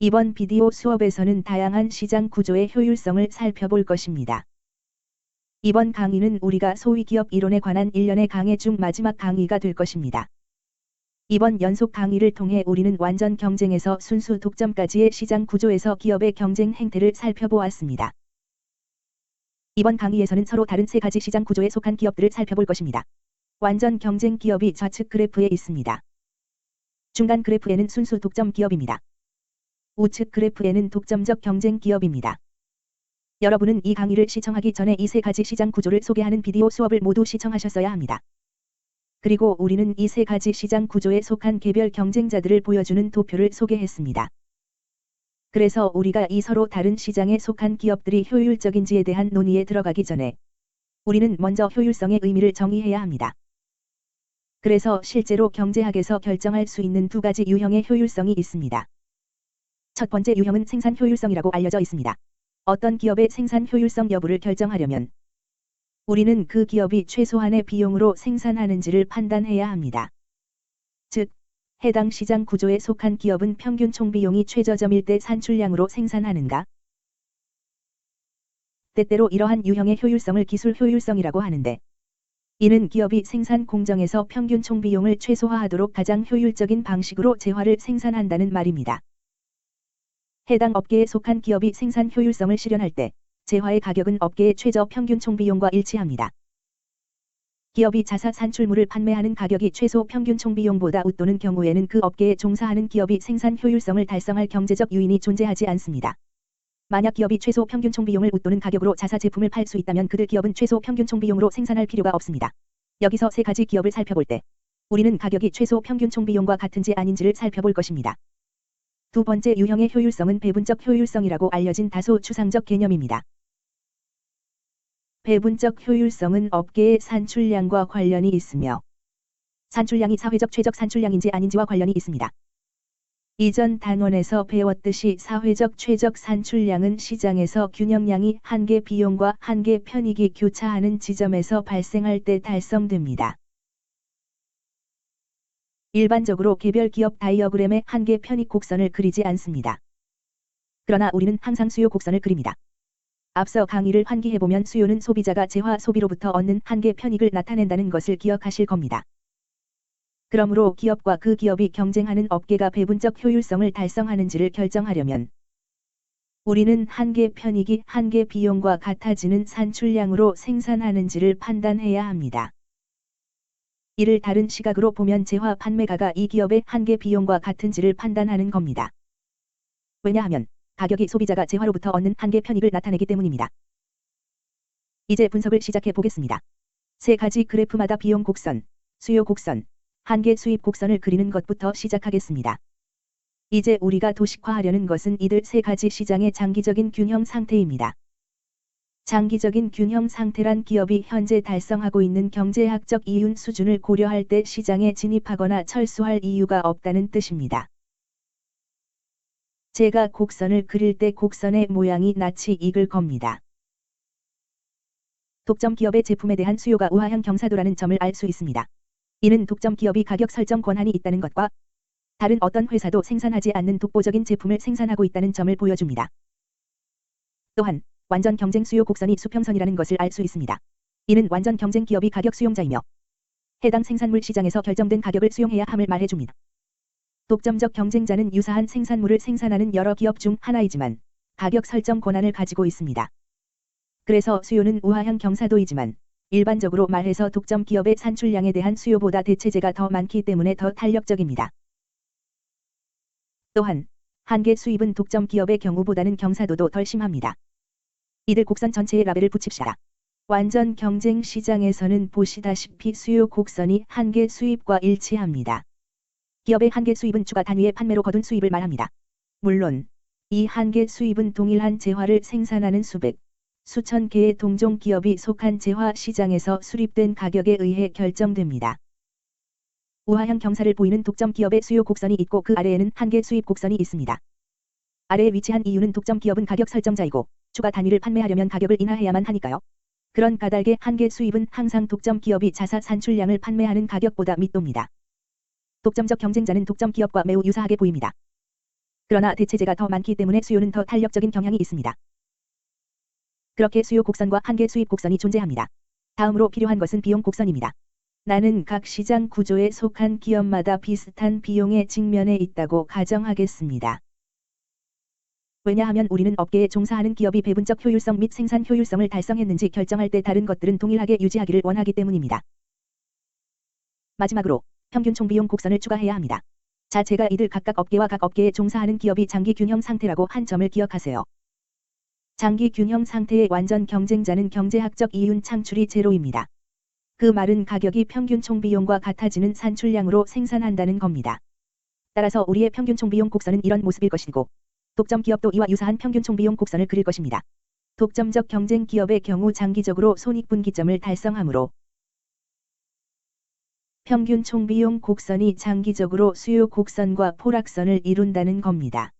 이번 비디오 수업에서는 다양한 시장 구조의 효율성을 살펴볼 것입니다. 이번 강의는 우리가 소위 기업 이론에 관한 1년의 강의 중 마지막 강의가 될 것입니다. 이번 연속 강의를 통해 우리는 완전 경쟁에서 순수 독점까지의 시장 구조에서 기업의 경쟁 행태를 살펴보았습니다. 이번 강의에서는 서로 다른 세 가지 시장 구조에 속한 기업들을 살펴볼 것입니다. 완전 경쟁 기업이 좌측 그래프에 있습니다. 중간 그래프에는 순수 독점 기업입니다. 우측 그래프에는 독점적 경쟁 기업입니다. 여러분은 이 강의를 시청하기 전에 이 세 가지 시장 구조를 소개하는 비디오 수업을 모두 시청하셨어야 합니다. 그리고 우리는 이 세 가지 시장 구조에 속한 개별 경쟁자들을 보여주는 도표를 소개했습니다. 그래서 우리가 이 서로 다른 시장에 속한 기업들이 효율적인지에 대한 논의에 들어가기 전에 우리는 먼저 효율성의 의미를 정의해야 합니다. 그래서 실제로 경제학에서 결정할 수 있는 두 가지 유형의 효율성이 있습니다. 첫 번째 유형은 생산 효율성이라고 알려져 있습니다. 어떤 기업의 생산 효율성 여부를 결정하려면 우리는 그 기업이 최소한의 비용으로 생산하는지를 판단해야 합니다. 즉, 해당 시장 구조에 속한 기업은 평균 총비용이 최저점일 때 산출량으로 생산하는가? 때때로 이러한 유형의 효율성을 기술 효율성이라고 하는데, 이는 기업이 생산 공정에서 평균 총비용을 최소화하도록 가장 효율적인 방식으로 재화를 생산한다는 말입니다. 해당 업계에 속한 기업이 생산 효율성을 실현할 때 재화의 가격은 업계의 최저 평균 총비용과 일치합니다. 기업이 자사 산출물을 판매하는 가격이 최소 평균 총비용보다 웃도는 경우에는 그 업계에 종사하는 기업이 생산 효율성을 달성할 경제적 요인이 존재하지 않습니다. 만약 기업이 최소 평균 총비용을 웃도는 가격으로 자사 제품을 팔 수 있다면 그들 기업은 최소 평균 총비용으로 생산할 필요가 없습니다. 여기서 세 가지 기업을 살펴볼 때 우리는 가격이 최소 평균 총비용과 같은지 아닌지를 살펴볼 것입니다. 두 번째 유형의 효율성은 배분적 효율성이라고 알려진 다소 추상적 개념입니다. 배분적 효율성은 업계의 산출량과 관련이 있으며 산출량이 사회적 최적 산출량인지 아닌지와 관련이 있습니다. 이전 단원에서 배웠듯이 사회적 최적 산출량은 시장에서 균형량이 한계 비용과 한계 편익이 교차하는 지점에서 발생할 때 달성됩니다. 일반적으로 개별 기업 다이어그램에 한계 편익 곡선을 그리지 않습니다. 그러나 우리는 항상 수요 곡선을 그립니다. 앞서 강의를 환기해보면 수요는 소비자가 재화 소비로부터 얻는 한계 편익을 나타낸다는 것을 기억하실 겁니다. 그러므로 기업과 그 기업이 경쟁하는 업계가 배분적 효율성을 달성하는지를 결정하려면 우리는 한계 편익이 한계 비용과 같아지는 산출량으로 생산하는지를 판단해야 합니다. 이를 다른 시각으로 보면 재화 판매가가 이 기업의 한계 비용과 같은지를 판단하는 겁니다. 왜냐하면 가격이 소비자가 재화로부터 얻는 한계 편익을 나타내기 때문입니다. 이제 분석을 시작해 보겠습니다. 세 가지 그래프마다 비용 곡선, 수요 곡선, 한계 수입 곡선을 그리는 것부터 시작하겠습니다. 이제 우리가 도식화하려는 것은 이들 세 가지 시장의 장기적인 균형 상태입니다. 장기적인 균형 상태란 기업이 현재 달성하고 있는 경제학적 이윤 수준을 고려할 때 시장에 진입하거나 철수할 이유가 없다는 뜻입니다. 제가 곡선을 그릴 때 곡선의 모양이 낯이 익을 겁니다. 독점 기업의 제품에 대한 수요가 우하형 경사도라는 점을 알 수 있습니다. 이는 독점 기업이 가격 설정 권한이 있다는 것과 다른 어떤 회사도 생산하지 않는 독보적인 제품을 생산하고 있다는 점을 보여줍니다. 또한 완전 경쟁 수요 곡선이 수평선이라는 것을 알 수 있습니다. 이는 완전 경쟁 기업이 가격 수용자이며 해당 생산물 시장에서 결정된 가격을 수용해야 함을 말해줍니다. 독점적 경쟁자는 유사한 생산물을 생산하는 여러 기업 중 하나이지만 가격 설정 권한을 가지고 있습니다. 그래서 수요는 우하형 경사도이지만 일반적으로 말해서 독점 기업의 산출량에 대한 수요보다 대체재가 더 많기 때문에 더 탄력적입니다. 또한 한계 수입은 독점 기업의 경우보다는 경사도도 덜 심합니다. 이들 곡선 전체에 라벨을 붙입시다. 완전 경쟁 시장에서는 보시다시피 수요 곡선이 한계 수입과 일치합니다. 기업의 한계 수입은 추가 단위의 판매로 거둔 수입을 말합니다. 물론 이 한계 수입은 동일한 재화를 생산하는 수백, 수천 개의 동종 기업이 속한 재화 시장에서 수립된 가격에 의해 결정됩니다. 우하형 경사를 보이는 독점 기업의 수요 곡선이 있고 그 아래에는 한계 수입 곡선이 있습니다. 아래에 위치한 이유는 독점 기업은 가격 설정자이고 추가 단위를 판매하려면 가격을 인하해야만 하니까요. 그런 까닭에 한계 수입은 항상 독점 기업이 자사 산출량을 판매하는 가격보다 밑도입니다. 독점적 경쟁자는 독점 기업과 매우 유사하게 보입니다. 그러나 대체재가 더 많기 때문에 수요는 더 탄력적인 경향이 있습니다. 그렇게 수요 곡선과 한계 수입 곡선이 존재합니다. 다음으로 필요한 것은 비용 곡선입니다. 나는 각 시장 구조에 속한 기업마다 비슷한 비용의 직면에 있다고 가정하겠습니다. 왜냐하면 우리는 업계에 종사하는 기업이 배분적 효율성 및 생산 효율성을 달성했는지 결정할 때 다른 것들은 동일하게 유지하기를 원하기 때문입니다. 마지막으로 평균 총비용 곡선을 추가해야 합니다. 자, 제가 이들 각각 업계와 각 업계에 종사하는 기업이 장기 균형 상태라고 한 점을 기억하세요. 장기 균형 상태의 완전 경쟁자는 경제학적 이윤 창출이 제로입니다. 그 말은 가격이 평균 총비용과 같아지는 산출량으로 생산한다는 겁니다. 따라서 우리의 평균 총비용 곡선은 이런 모습일 것이고 독점 기업도 이와 유사한 평균 총비용 곡선을 그릴 것입니다. 독점적 경쟁 기업의 경우 장기적으로 손익분기점을 달성하므로 평균 총비용 곡선이 장기적으로 수요 곡선과 포락선을 이룬다는 겁니다.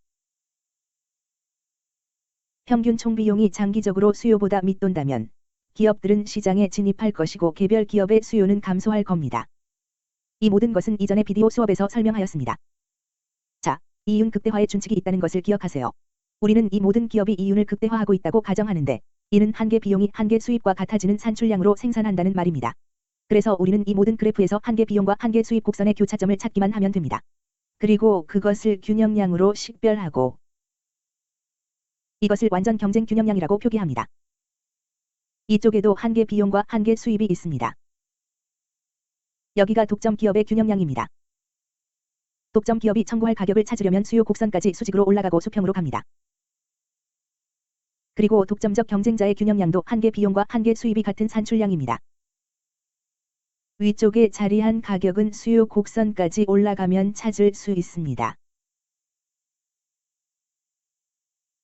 평균 총비용이 장기적으로 수요보다 밑돈다면 기업들은 시장에 진입할 것이고 개별 기업의 수요는 감소할 겁니다. 이 모든 것은 이전의 비디오 수업에서 설명하였습니다. 자, 이윤 극대화의 준칙이 있다는 것을 기억하세요. 우리는 이 모든 기업이 이윤을 극대화하고 있다고 가정하는데 이는 한계 비용이 한계 수입과 같아지는 산출량으로 생산한다는 말입니다. 그래서 우리는 이 모든 그래프에서 한계 비용과 한계 수입 곡선의 교차점을 찾기만 하면 됩니다. 그리고 그것을 균형량으로 식별하고 이것을 완전 경쟁 균형량이라고 표기합니다. 이쪽에도 한계 비용과 한계 수입이 있습니다. 여기가 독점 기업의 균형량입니다. 독점 기업이 청구할 가격을 찾으려면 수요 곡선까지 수직으로 올라가고 수평으로 갑니다. 그리고 독점적 경쟁자의 균형량도 한계 비용과 한계 수입이 같은 산출량입니다. 위쪽에 자리한 가격은 수요 곡선까지 올라가면 찾을 수 있습니다.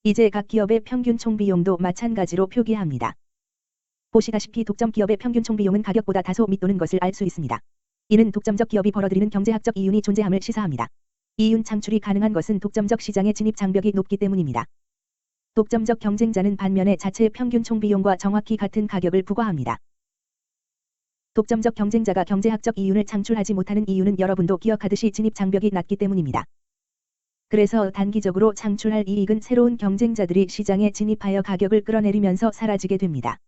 이제 각 기업의 평균 총비용도 마찬가지로 표기합니다. 보시다시피 독점 기업의 평균 총비용은 가격보다 다소 밑도는 것을 알 수 있습니다. 이는 독점적 기업이 벌어들이는 경제학적 이윤이 존재함을 시사합니다. 이윤 창출이 가능한 것은 독점적 시장의 진입 장벽이 높기 때문입니다. 독점적 경쟁자는 반면에 자체의 평균 총비용과 정확히 같은 가격을 부과합니다. 독점적 경쟁자가 경제학적 이윤을 창출하지 못하는 이유는 여러분도 기억하듯이 진입 장벽이 낮기 때문입니다. 그래서 단기적으로 창출할 이익은 새로운 경쟁자들이 시장에 진입하여 가격을 끌어내리면서 사라지게 됩니다.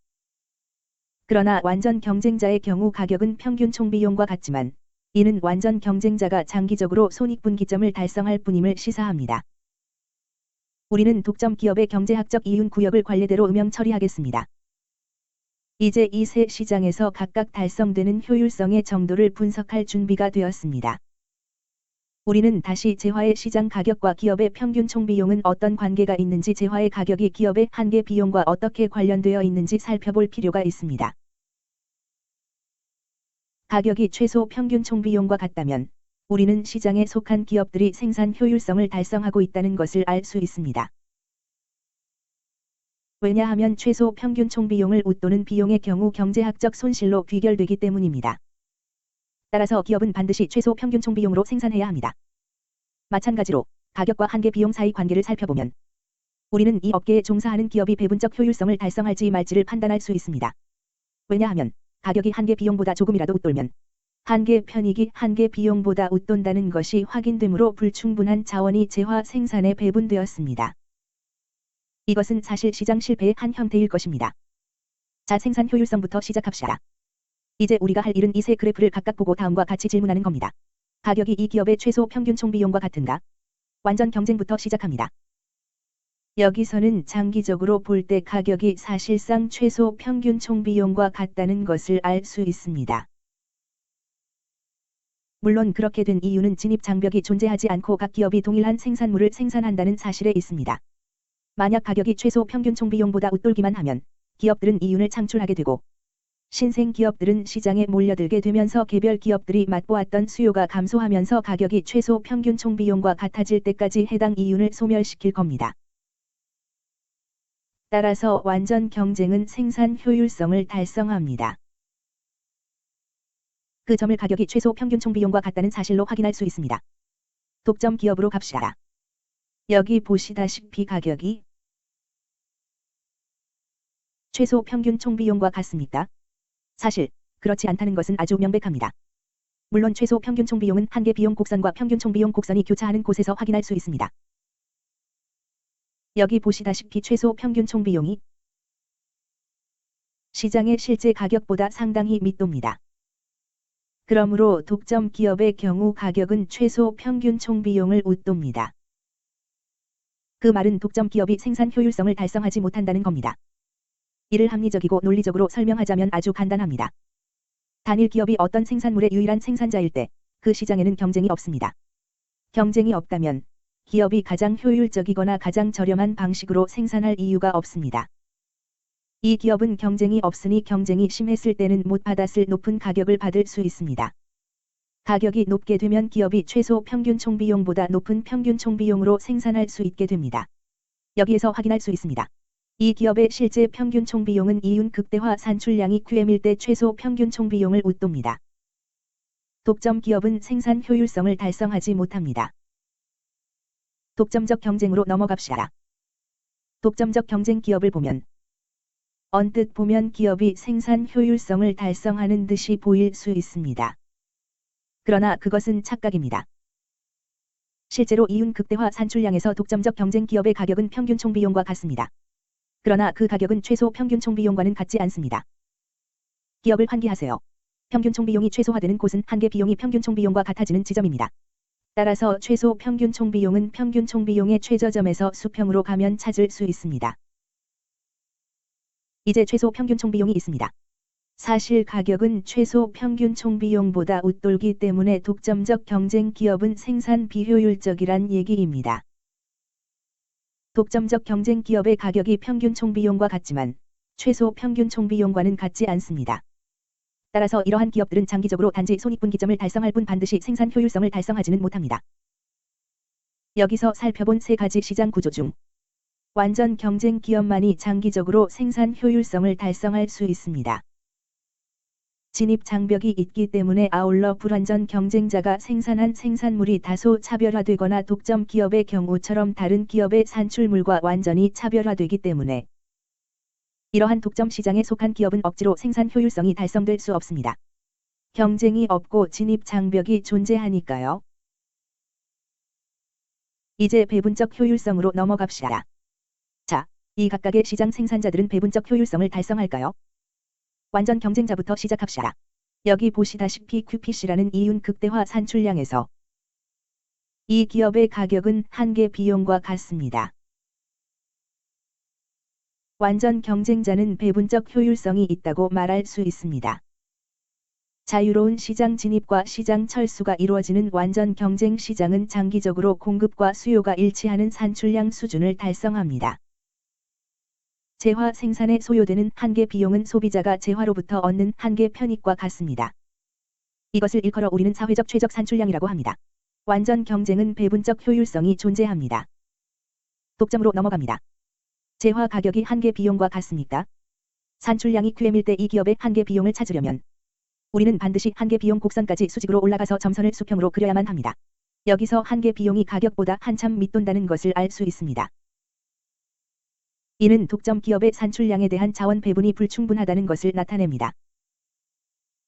그러나 완전 경쟁자의 경우 가격은 평균 총비용과 같지만 이는 완전 경쟁자가 장기적으로 손익분기점을 달성할 뿐임을 시사합니다. 우리는 독점 기업의 경제학적 이윤 구역을 관례대로 음영 처리하겠습니다. 이제 이 세 시장에서 각각 달성되는 효율성의 정도를 분석할 준비가 되었습니다. 우리는 다시 재화의 시장 가격과 기업의 평균 총비용은 어떤 관계가 있는지 재화의 가격이 기업의 한계 비용과 어떻게 관련되어 있는지 살펴볼 필요가 있습니다. 가격이 최소 평균 총비용과 같다면 우리는 시장에 속한 기업들이 생산 효율성을 달성하고 있다는 것을 알 수 있습니다. 왜냐하면 최소 평균 총비용을 웃도는 비용의 경우 경제학적 손실로 귀결되기 때문입니다. 따라서 기업은 반드시 최소 평균 총비용으로 생산해야 합니다. 마찬가지로 가격과 한계 비용 사이 관계를 살펴보면 우리는 이 업계에 종사하는 기업이 배분적 효율성을 달성할지 말지를 판단할 수 있습니다. 왜냐하면 가격이 한계 비용보다 조금이라도 웃돌면 한계 편익이 한계 비용보다 웃돈다는 것이 확인되므로 불충분한 자원이 재화 생산에 배분되었습니다. 이것은 사실 시장 실패의 한 형태일 것입니다. 자, 생산 효율성부터 시작합시다. 이제 우리가 할 일은 이 세 그래프를 각각 보고 다음과 같이 질문하는 겁니다. 가격이 이 기업의 최소 평균 총비용과 같은가? 완전 경쟁부터 시작합니다. 여기서는 장기적으로 볼 때 가격이 사실상 최소 평균 총비용과 같다는 것을 알 수 있습니다. 물론 그렇게 된 이유는 진입 장벽이 존재하지 않고 각 기업이 동일한 생산물을 생산한다는 사실에 있습니다. 만약 가격이 최소 평균 총비용보다 웃돌기만 하면 기업들은 이윤을 창출하게 되고 신생 기업들은 시장에 몰려들게 되면서 개별 기업들이 맛보았던 수요가 감소하면서 가격이 최소 평균 총비용과 같아질 때까지 해당 이윤을 소멸시킬 겁니다. 따라서 완전 경쟁은 생산 효율성을 달성합니다. 그 점을 가격이 최소 평균 총비용과 같다는 사실로 확인할 수 있습니다. 독점 기업으로 갑시다. 여기 보시다시피 가격이 최소 평균 총비용과 같습니까? 사실 그렇지 않다는 것은 아주 명백합니다. 물론 최소 평균 총비용은 한계 비용 곡선과 평균 총비용 곡선이 교차하는 곳에서 확인할 수 있습니다. 여기 보시다시피 최소 평균 총비용이 시장의 실제 가격보다 상당히 밑돕니다. 그러므로 독점 기업의 경우 가격은 최소 평균 총비용을 웃돕니다. 그 말은 독점 기업이 생산 효율성을 달성하지 못한다는 겁니다. 이를 합리적이고 논리적으로 설명하자면 아주 간단합니다. 단일 기업이 어떤 생산물의 유일한 생산자일 때 그 시장에는 경쟁이 없습니다. 경쟁이 없다면 기업이 가장 효율적이거나 가장 저렴한 방식으로 생산할 이유가 없습니다. 이 기업은 경쟁이 없으니 경쟁이 심했을 때는 못 받았을 높은 가격을 받을 수 있습니다. 가격이 높게 되면 기업이 최소 평균 총비용보다 높은 평균 총비용으로 생산할 수 있게 됩니다. 여기에서 확인할 수 있습니다. 이 기업의 실제 평균 총비용은 이윤 극대화 산출량이 QM일 때 최소 평균 총비용을 웃돕니다. 독점 기업은 생산 효율성을 달성하지 못합니다. 독점적 경쟁으로 넘어갑시다. 독점적 경쟁 기업을 보면 언뜻 보면 기업이 생산 효율성을 달성하는 듯이 보일 수 있습니다. 그러나 그것은 착각입니다. 실제로 이윤 극대화 산출량에서 독점적 경쟁 기업의 가격은 평균 총비용과 같습니다. 그러나 그 가격은 최소 평균 총비용과는 같지 않습니다. 기업을 환기하세요. 평균 총비용이 최소화되는 곳은 한계 비용이 평균 총비용과 같아지는 지점입니다. 따라서 최소 평균 총비용은 평균 총비용의 최저점에서 수평으로 가면 찾을 수 있습니다. 이제 최소 평균 총비용이 있습니다. 사실 가격은 최소 평균 총비용보다 웃돌기 때문에 독점적 경쟁 기업은 생산 비효율적이란 얘기입니다. 독점적 경쟁 기업의 가격이 평균 총비용과 같지만 최소 평균 총비용과는 같지 않습니다. 따라서 이러한 기업들은 장기적으로 단지 손익분기점을 달성할 뿐 반드시 생산 효율성을 달성하지는 못합니다. 여기서 살펴본 세 가지 시장 구조 중 완전 경쟁 기업만이 장기적으로 생산 효율성을 달성할 수 있습니다. 진입 장벽이 있기 때문에 아울러 불완전 경쟁자가 생산한 생산물이 다소 차별화되거나 독점 기업의 경우처럼 다른 기업의 산출물과 완전히 차별화되기 때문에 이러한 독점 시장에 속한 기업은 억지로 생산 효율성이 달성될 수 없습니다. 경쟁이 없고 진입 장벽이 존재하니까요. 이제 배분적 효율성으로 넘어갑시다. 자, 이 각각의 시장 생산자들은 배분적 효율성을 달성할까요? 완전 경쟁자부터 시작합시다. 여기 보시다시피 QPC라는 이윤 극대화 산출량에서 이 기업의 가격은 한계 비용과 같습니다. 완전 경쟁자는 배분적 효율성이 있다고 말할 수 있습니다. 자유로운 시장 진입과 시장 철수가 이루어지는 완전 경쟁 시장은 장기적으로 공급과 수요가 일치하는 산출량 수준을 달성합니다. 재화 생산에 소요되는 한계 비용은 소비자가 재화로부터 얻는 한계 편익과 같습니다. 이것을 일컬어 우리는 사회적 최적 산출량이라고 합니다. 완전 경쟁은 배분적 효율성이 존재합니다. 독점으로 넘어갑니다. 재화 가격이 한계 비용과 같습니까? 산출량이 QM일 때 이 기업의 한계 비용을 찾으려면 우리는 반드시 한계 비용 곡선까지 수직으로 올라가서 점선을 수평으로 그려야만 합니다. 여기서 한계 비용이 가격보다 한참 밑돈다는 것을 알 수 있습니다. 이는 독점 기업의 산출량에 대한 자원 배분이 불충분하다는 것을 나타냅니다.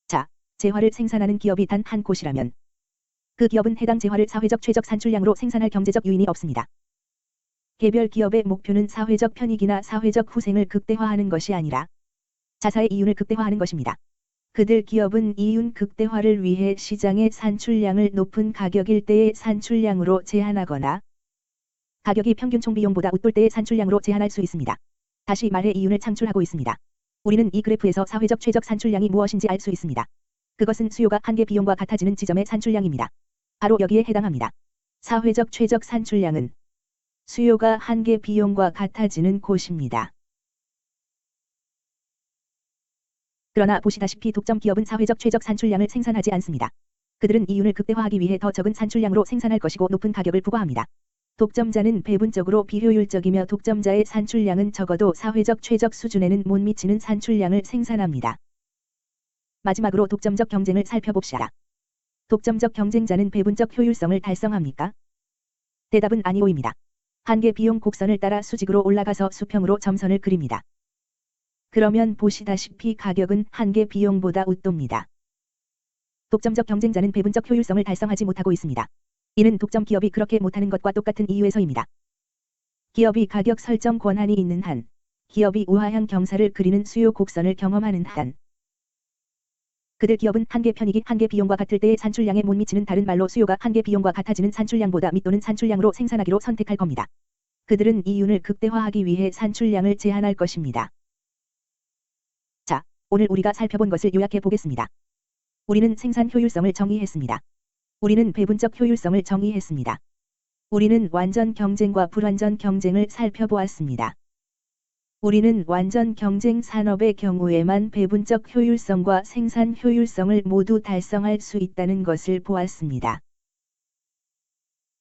자, 재화를 생산하는 기업이 단 한 곳이라면 그 기업은 해당 재화를 사회적 최적 산출량으로 생산할 경제적 유인이 없습니다. 개별 기업의 목표는 사회적 편익이나 사회적 후생을 극대화하는 것이 아니라 자사의 이윤을 극대화하는 것입니다. 그들 기업은 이윤 극대화를 위해 시장의 산출량을 높은 가격일 때의 산출량으로 제한하거나 가격이 평균 총비용보다 웃돌 때의 산출량으로 제한할 수 있습니다. 다시 말해 이윤을 창출하고 있습니다. 우리는 이 그래프에서 사회적 최적 산출량이 무엇인지 알 수 있습니다. 그것은 수요가 한계 비용과 같아지는 지점의 산출량입니다. 바로 여기에 해당합니다. 사회적 최적 산출량은 수요가 한계 비용과 같아지는 곳입니다. 그러나 보시다시피 독점 기업은 사회적 최적 산출량을 생산하지 않습니다. 그들은 이윤을 극대화하기 위해 더 적은 산출량으로 생산할 것이고 높은 가격을 부과합니다. 독점자는 배분적으로 비효율적이며 독점자의 산출량은 적어도 사회적 최적 수준에는 못 미치는 산출량을 생산합니다. 마지막으로 독점적 경쟁을 살펴봅시다. 독점적 경쟁자는 배분적 효율성을 달성합니까? 대답은 아니오입니다. 한계 비용 곡선을 따라 수직으로 올라가서 수평으로 점선을 그립니다. 그러면 보시다시피 가격은 한계 비용보다 웃돕니다. 독점적 경쟁자는 배분적 효율성을 달성하지 못하고 있습니다. 이는 독점 기업이 그렇게 못하는 것과 똑같은 이유에서입니다. 기업이 가격 설정 권한이 있는 한, 기업이 우하향 경사를 그리는 수요 곡선을 경험하는 한, 그들 기업은 한계 편익이 한계 비용과 같을 때의 산출량에 못 미치는, 다른 말로 수요가 한계 비용과 같아지는 산출량보다 및 또는 산출량으로 생산하기로 선택할 겁니다. 그들은 이윤을 극대화하기 위해 산출량을 제한할 것입니다. 자, 오늘 우리가 살펴본 것을 요약해 보겠습니다. 우리는 생산 효율성을 정의했습니다. 우리는 배분적 효율성을 정의했습니다. 우리는 완전 경쟁과 불완전 경쟁을 살펴보았습니다. 우리는 완전 경쟁 산업의 경우에만 배분적 효율성과 생산 효율성을 모두 달성할 수 있다는 것을 보았습니다.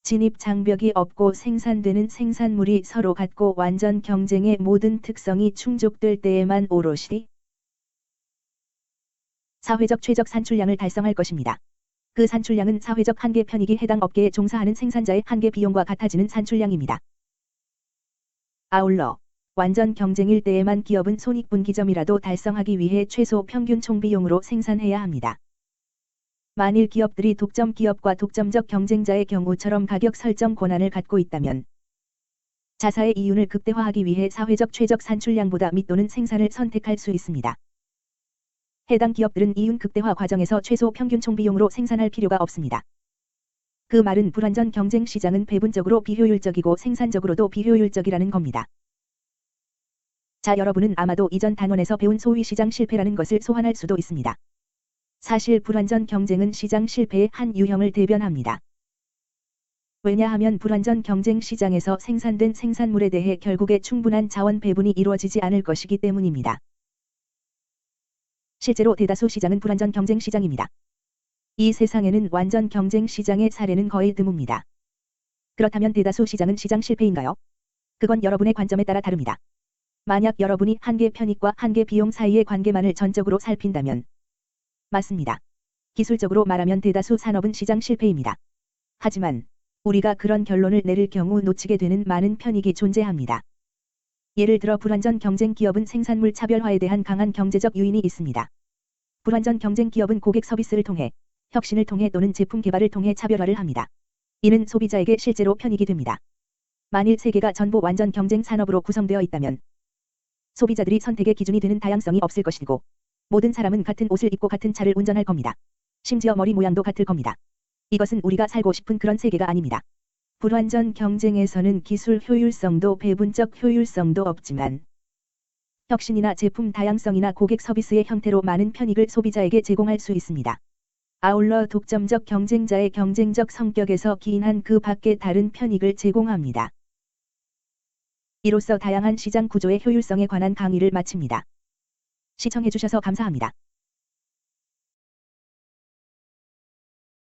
진입 장벽이 없고 생산되는 생산물이 서로 같고 완전 경쟁의 모든 특성이 충족될 때에만 오롯이 사회적 최적 산출량을 달성할 것입니다. 그 산출량은 사회적 한계 편익이 해당 업계에 종사하는 생산자의 한계 비용과 같아지는 산출량입니다. 아울러 완전 경쟁일 때에만 기업은 손익분기점이라도 달성하기 위해 최소 평균 총비용으로 생산해야 합니다. 만일 기업들이 독점 기업과 독점적 경쟁자의 경우처럼 가격 설정 권한을 갖고 있다면 자사의 이윤을 극대화하기 위해 사회적 최적 산출량보다 및 또는 생산을 선택할 수 있습니다. 해당 기업들은 이윤 극대화 과정에서 최소 평균 총비용으로 생산할 필요가 없습니다. 그 말은 불완전 경쟁 시장은 배분적으로 비효율적이고 생산적으로도 비효율적이라는 겁니다. 자, 여러분은 아마도 이전 단원에서 배운 소위 시장 실패라는 것을 소환할 수도 있습니다. 사실 불완전 경쟁은 시장 실패의 한 유형을 대변합니다. 왜냐하면 불완전 경쟁 시장에서 생산된 생산물에 대해 결국에 충분한 자원 배분이 이루어지지 않을 것이기 때문입니다. 실제로 대다수 시장은 불완전 경쟁 시장입니다. 이 세상에는 완전 경쟁 시장의 사례는 거의 드뭅니다. 그렇다면 대다수 시장은 시장 실패인가요? 그건 여러분의 관점에 따라 다릅니다. 만약 여러분이 한계 편익과 한계 비용 사이의 관계만을 전적으로 살핀다면 맞습니다. 기술적으로 말하면 대다수 산업은 시장 실패입니다. 하지만 우리가 그런 결론을 내릴 경우 놓치게 되는 많은 편익이 존재합니다. 예를 들어 불완전 경쟁 기업은 생산물 차별화에 대한 강한 경제적 요인이 있습니다. 불완전 경쟁 기업은 고객 서비스를 통해, 혁신을 통해 또는 제품 개발을 통해 차별화를 합니다. 이는 소비자에게 실제로 편익이 됩니다. 만일 세계가 전부 완전 경쟁 산업으로 구성되어 있다면 소비자들이 선택의 기준이 되는 다양성이 없을 것이고 모든 사람은 같은 옷을 입고 같은 차를 운전할 겁니다. 심지어 머리 모양도 같을 겁니다. 이것은 우리가 살고 싶은 그런 세계가 아닙니다. 불완전 경쟁에서는 기술 효율성도 배분적 효율성도 없지만 혁신이나 제품 다양성이나 고객 서비스의 형태로 많은 편익을 소비자에게 제공할 수 있습니다. 아울러 독점적 경쟁자의 경쟁적 성격에서 기인한 그 밖의 다른 편익을 제공합니다. 이로써 다양한 시장 구조의 효율성에 관한 강의를 마칩니다. 시청해주셔서 감사합니다.